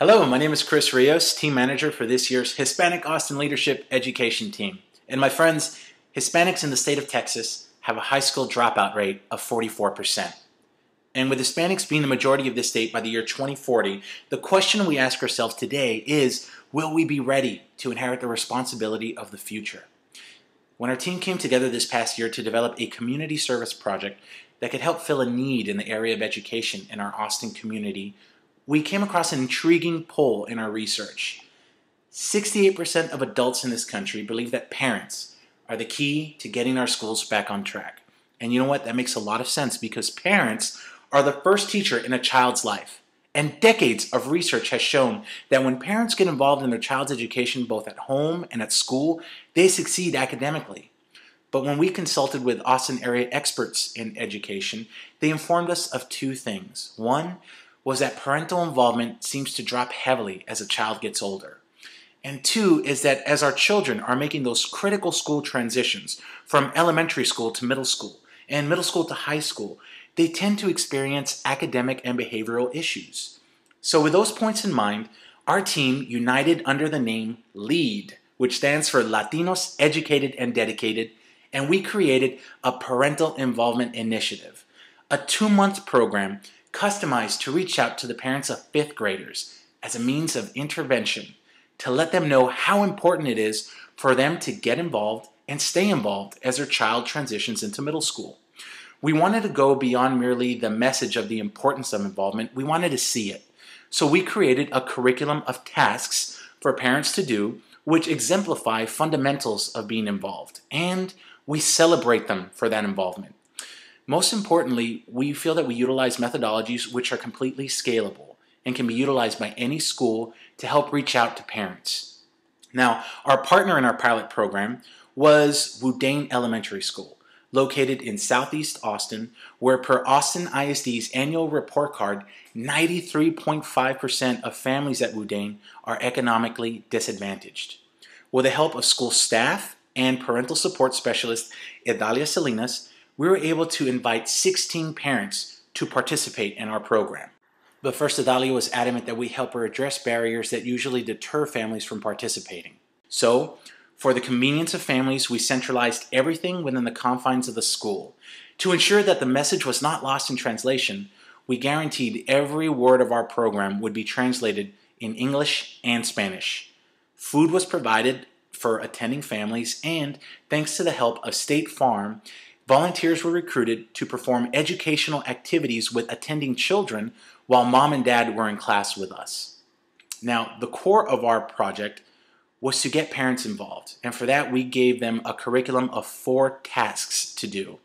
Hello, my name is Chris Rios, team manager for this year's Hispanic Austin Leadership Education Team. And my friends, Hispanics in the state of Texas have a high school dropout rate of 44%. And with Hispanics being the majority of this state by the year 2040, the question we ask ourselves today is, will we be ready to inherit the responsibility of the future? When our team came together this past year to develop a community service project that could help fill a need in the area of education in our Austin community, we came across an intriguing poll in our research. 68% of adults in this country believe that parents are the key to getting our schools back on track. And you know what? That makes a lot of sense because parents are the first teacher in a child's life. And decades of research has shown that when parents get involved in their child's education both at home and at school, they succeed academically. But when we consulted with Austin area experts in education, they informed us of two things. One was that parental involvement seems to drop heavily as a child gets older. And two is that as our children are making those critical school transitions from elementary school to middle school and middle school to high school, they tend to experience academic and behavioral issues. So with those points in mind, our team united under the name LEAD, which stands for Latinos Educated and Dedicated, and we created a Parental Involvement Initiative, a 2-month program customized to reach out to the parents of 5th graders as a means of intervention to let them know how important it is for them to get involved and stay involved as their child transitions into middle school. We wanted to go beyond merely the message of the importance of involvement. We wanted to see it. So we created a curriculum of tasks for parents to do which exemplify fundamentals of being involved, and we celebrate them for that involvement. Most importantly, we feel that we utilize methodologies which are completely scalable and can be utilized by any school to help reach out to parents. Now, our partner in our pilot program was Woodane Elementary School, located in Southeast Austin, where per Austin ISD's annual report card, 93.5% of families at Woodane are economically disadvantaged. With the help of school staff and parental support specialist Idalia Salinas, we were able to invite 16 parents to participate in our program. But first, Idalia was adamant that we help her address barriers that usually deter families from participating. So, for the convenience of families, we centralized everything within the confines of the school. To ensure that the message was not lost in translation, we guaranteed every word of our program would be translated in English and Spanish. Food was provided for attending families, and thanks to the help of State Farm, volunteers were recruited to perform educational activities with attending children while mom and dad were in class with us. Now, the core of our project was to get parents involved, and for that we gave them a curriculum of 4 tasks to do.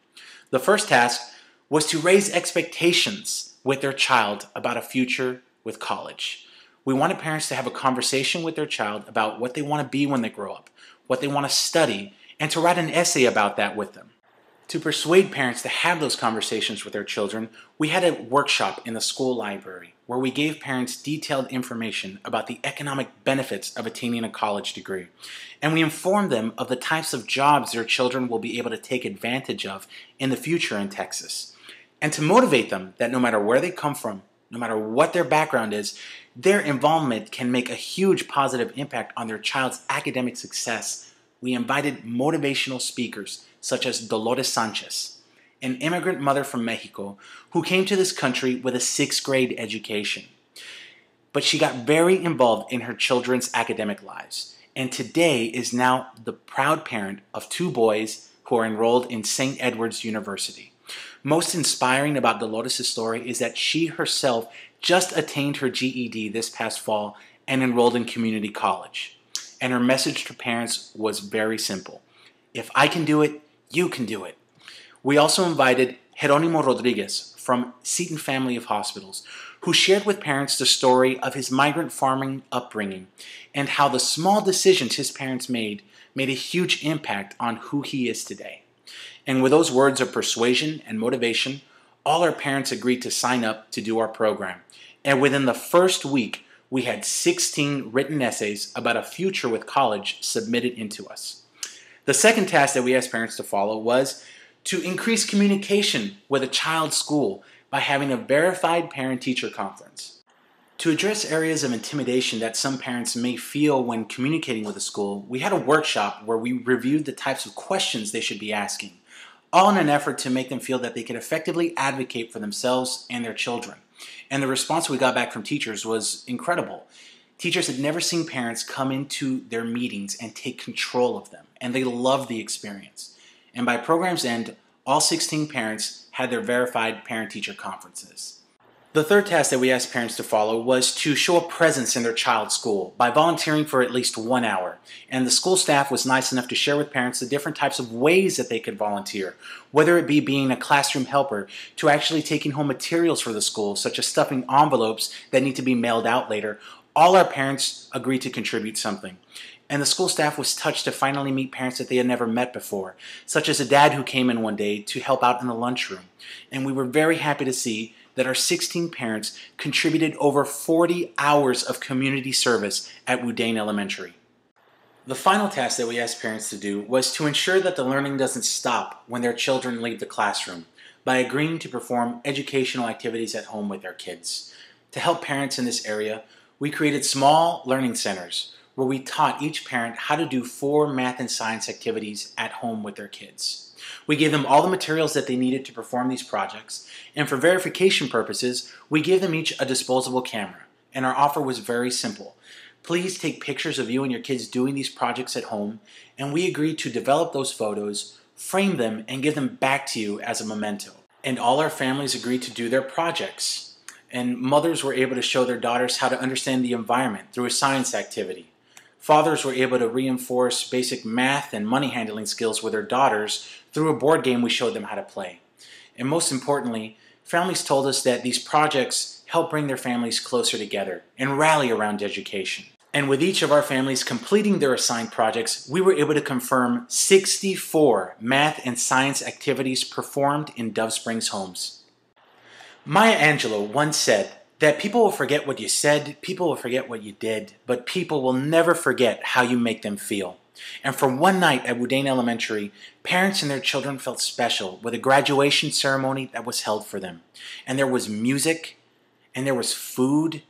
The first task was to raise expectations with their child about a future with college. We wanted parents to have a conversation with their child about what they want to be when they grow up, what they want to study, and to write an essay about that with them. To persuade parents to have those conversations with their children, we had a workshop in the school library where we gave parents detailed information about the economic benefits of attaining a college degree. And we informed them of the types of jobs their children will be able to take advantage of in the future in Texas. And to motivate them that no matter where they come from, no matter what their background is, their involvement can make a huge positive impact on their child's academic success, we invited motivational speakers such as Dolores Sanchez, an immigrant mother from Mexico who came to this country with a 6th grade education. But she got very involved in her children's academic lives, and today is now the proud parent of 2 boys who are enrolled in St. Edward's University. Most inspiring about Dolores' story is that she herself just attained her GED this past fall and enrolled in community college. And her message to parents was very simple. If I can do it, you can do it. We also invited Jeronimo Rodriguez from Seton Family of Hospitals, who shared with parents the story of his migrant farming upbringing and how the small decisions his parents made a huge impact on who he is today. And with those words of persuasion and motivation, all our parents agreed to sign up to do our program. And within the first week, we had 16 written essays about a future with college submitted into us. The second task that we asked parents to follow was to increase communication with a child's school by having a verified parent-teacher conference. To address areas of intimidation that some parents may feel when communicating with a school, we had a workshop where we reviewed the types of questions they should be asking, all in an effort to make them feel that they could effectively advocate for themselves and their children. And the response we got back from teachers was incredible. Teachers had never seen parents come into their meetings and take control of them, and they loved the experience. And by program's end, all 16 parents had their verified parent-teacher conferences. The third task that we asked parents to follow was to show a presence in their child's school by volunteering for at least 1 hour. And the school staff was nice enough to share with parents the different types of ways that they could volunteer, whether it be being a classroom helper to actually taking home materials for the school, such as stuffing envelopes that need to be mailed out later. All our parents agreed to contribute something. And the school staff was touched to finally meet parents that they had never met before, such as a dad who came in one day to help out in the lunchroom. And we were very happy to see that our 16 parents contributed over 40 hours of community service at Woodane Elementary. The final task that we asked parents to do was to ensure that the learning doesn't stop when their children leave the classroom by agreeing to perform educational activities at home with their kids. To help parents in this area, we created small learning centers where we taught each parent how to do 4 math and science activities at home with their kids. We gave them all the materials that they needed to perform these projects, and for verification purposes, we gave them each a disposable camera, and our offer was very simple. Please take pictures of you and your kids doing these projects at home, and we agreed to develop those photos, frame them, and give them back to you as a memento. And all our families agreed to do their projects, and mothers were able to show their daughters how to understand the environment through a science activity. Fathers were able to reinforce basic math and money handling skills with their daughters through a board game we showed them how to play. And most importantly, families told us that these projects help bring their families closer together and rally around education. And with each of our families completing their assigned projects, we were able to confirm 64 math and science activities performed in Dove Springs homes. Maya Angelou once said that people will forget what you said, people will forget what you did, but people will never forget how you make them feel. And for one night at Woodane Elementary, parents and their children felt special with a graduation ceremony that was held for them. And there was music, and there was food.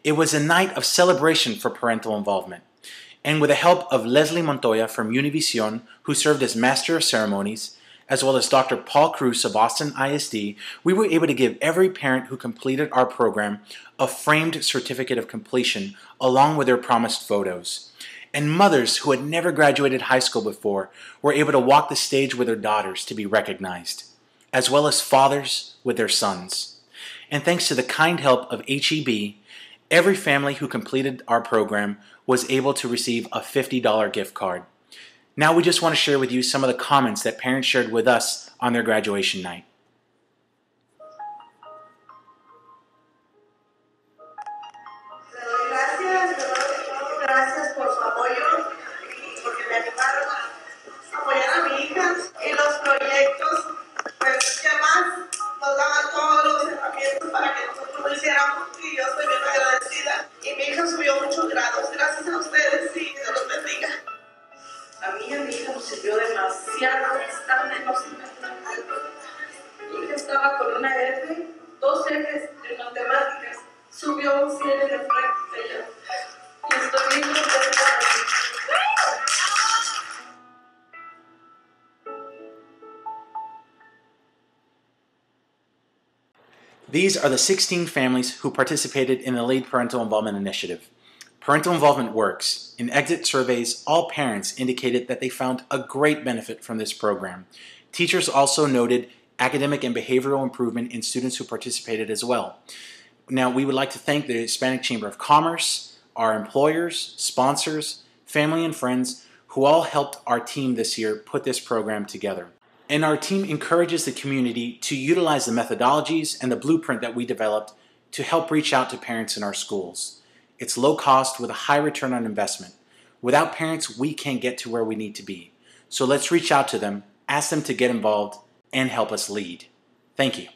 It was a night of celebration for parental involvement. And with the help of Leslie Montoya from Univision, who served as Master of Ceremonies, as well as Dr. Paul Cruz of Austin ISD, we were able to give every parent who completed our program a framed certificate of completion along with their promised photos. And mothers who had never graduated high school before were able to walk the stage with their daughters to be recognized, as well as fathers with their sons. And thanks to the kind help of HEB, every family who completed our program was able to receive a $50 gift card. Now we just want to share with you some of the comments that parents shared with us on their graduation night. Gracias por su apoyo, porque me animaron a apoyar a mi hija y los proyectos, pues que más nos daban todos los herramientas para que nosotros lo hiciéramos, y yo estoy bien agradecida. Y mi hija subió muchos grados, gracias a ustedes, y Dios los bendiga. A mí y a mi hija nos sirvió demasiado, bastante, no se imaginan. Mi hija estaba con una F, 2 Fs de matemáticas, subió un 100 de práctica ya. Y estoy bien contenta. These are the 16 families who participated in the Lead Parental Involvement Initiative. Parental involvement works. In exit surveys, all parents indicated that they found a great benefit from this program. Teachers also noted academic and behavioral improvement in students who participated as well. Now, we would like to thank the Hispanic Chamber of Commerce, our employers, sponsors, family and friends who all helped our team this year put this program together. And our team encourages the community to utilize the methodologies and the blueprint that we developed to help reach out to parents in our schools. It's low cost with a high return on investment. Without parents, we can't get to where we need to be. So let's reach out to them, ask them to get involved, and help us lead. Thank you.